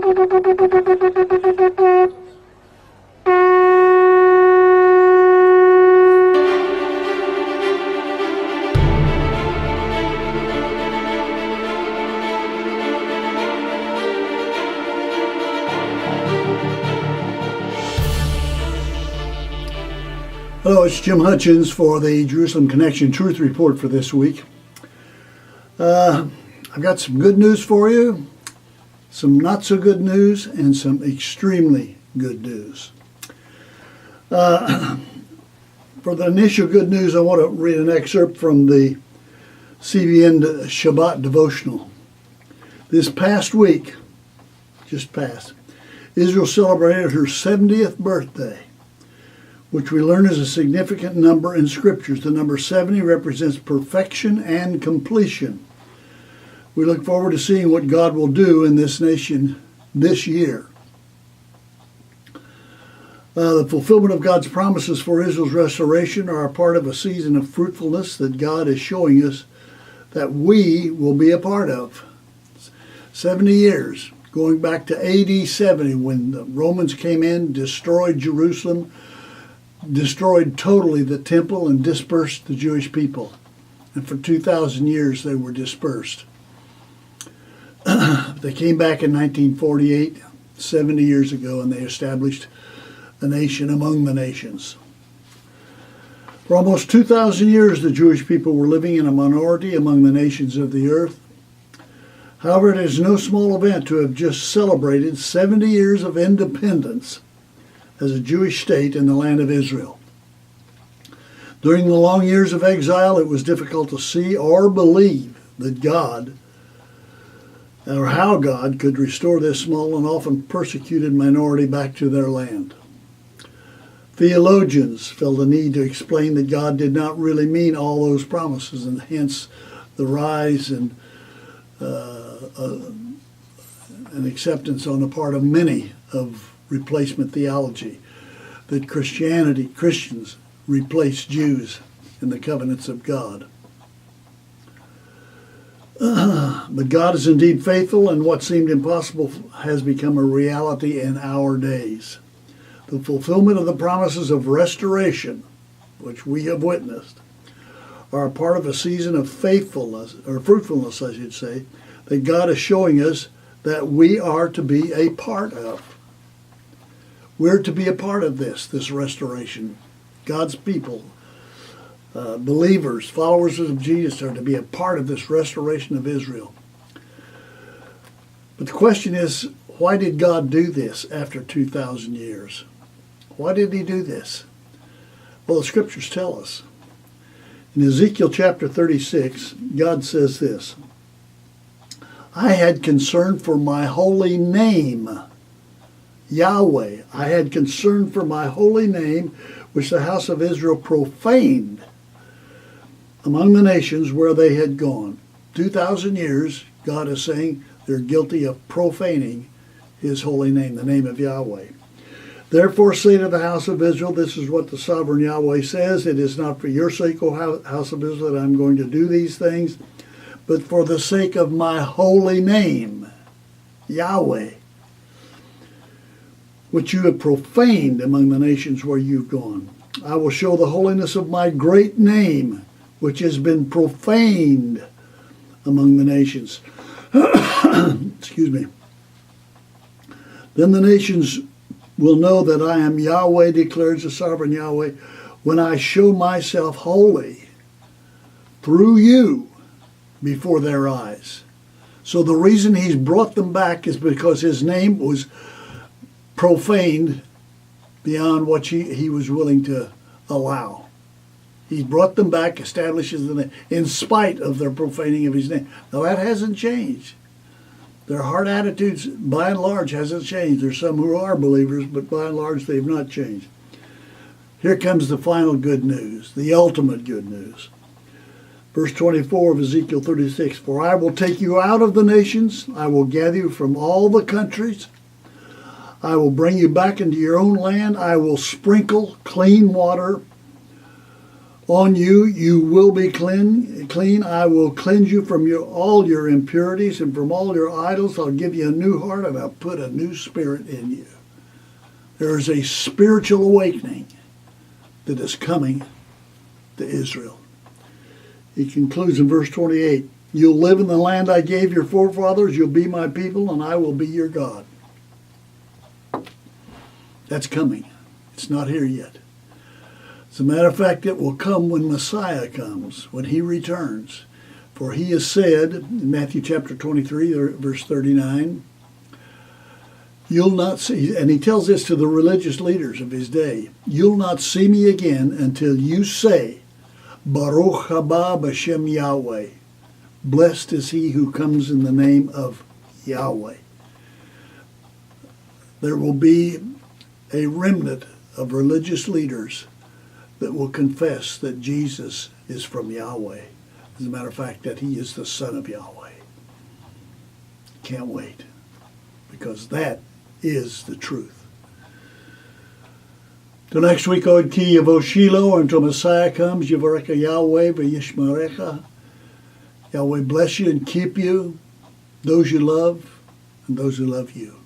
Hello, it's Jim Hutchins for the Jerusalem Connection Truth Report for this week. I've got some good news for you, some not so good news, and some extremely good news. For the initial good news, I want to read an excerpt from the CBN Shabbat devotional. This past week, just passed, Israel celebrated her 70th birthday, which we learn is a significant number in scriptures. The number 70 represents perfection and completion. We look forward to seeing what God will do in this nation this year. The fulfillment of God's promises for Israel's restoration are a part of a season of fruitfulness that God is showing us that we will be a part of. 70 years, going back to AD 70, when the Romans came in, destroyed Jerusalem, destroyed totally the temple, and dispersed the Jewish people. And for 2,000 years they were dispersed. They came back in 1948, 70 years ago, and they established a nation among the nations. For almost 2,000 years the Jewish people were living in a minority among the nations of the earth. However, it is no small event to have just celebrated 70 years of independence as a Jewish state in the land of Israel. During the long years of exile, it was difficult to see or believe that God, or how God could restore this small and often persecuted minority back to their land. Theologians felt the need to explain that God did not really mean all those promises, and hence the rise and acceptance on the part of many of replacement theology, that Christians replace Jews in the covenants of God. But God is indeed faithful, and what seemed impossible has become a reality in our days. The fulfillment of the promises of restoration, which we have witnessed, are a part of a season of faithfulness, or fruitfulness, I should say, that God is showing us that we are to be a part of. We're to be a part of this restoration. God's people, believers, followers of Jesus, are to be a part of this restoration of Israel. But the question is, why did God do this after 2,000 years? Why did he do this? Well, the scriptures tell us. In Ezekiel chapter 36, God says this, "I had concern for my holy name, Yahweh. I had concern for my holy name, which the house of Israel profaned among the nations where they had gone." 2,000 years, God is saying they're guilty of profaning his holy name, the name of Yahweh. "Therefore say to the house of Israel, this is what the sovereign Yahweh says, it is not for your sake, O house of Israel, that I'm going to do these things, but for the sake of my holy name, Yahweh, which you have profaned among the nations where you've gone. I will show the holiness of my great name, which has been profaned among the nations." Excuse me. "Then the nations will know that I am Yahweh, declares the sovereign Yahweh, when I show myself holy through you before their eyes." So the reason he's brought them back is because his name was profaned beyond what he was willing to allow. He brought them back, establishes them in spite of their profaning of his name. Now that hasn't changed. Their heart attitudes, by and large, hasn't changed. There's some who are believers, but by and large, they've not changed. Here comes the final good news, the ultimate good news. Verse 24 of Ezekiel 36, "For I will take you out of the nations, I will gather you from all the countries, I will bring you back into your own land, I will sprinkle clean water On you, you will be clean. I will cleanse you from all your impurities and from all your idols. I'll give you a new heart and I'll put a new spirit in you. There is a spiritual awakening that is coming to Israel. He concludes in verse 28, you'll live in the land I gave your forefathers, you'll be my people, and I will be your God. That's coming. It's not here yet. As a matter of fact, it will come when Messiah comes, when he returns. For he has said, in Matthew chapter 23, verse 39, you'll not see, and he tells this to the religious leaders of his day, you'll not see me again until you say, Baruch haba b'shem Yahweh. Blessed is he who comes in the name of Yahweh. There will be a remnant of religious leaders that will confess that Jesus is from Yahweh. As a matter of fact, that he is the Son of Yahweh. Can't wait, because that is the truth. Till next week, Od Ki Yavo Shiloh, until Messiah comes, Yivareka Yahweh v'yishmarecha. Yahweh bless you and keep you, those you love, and those who love you.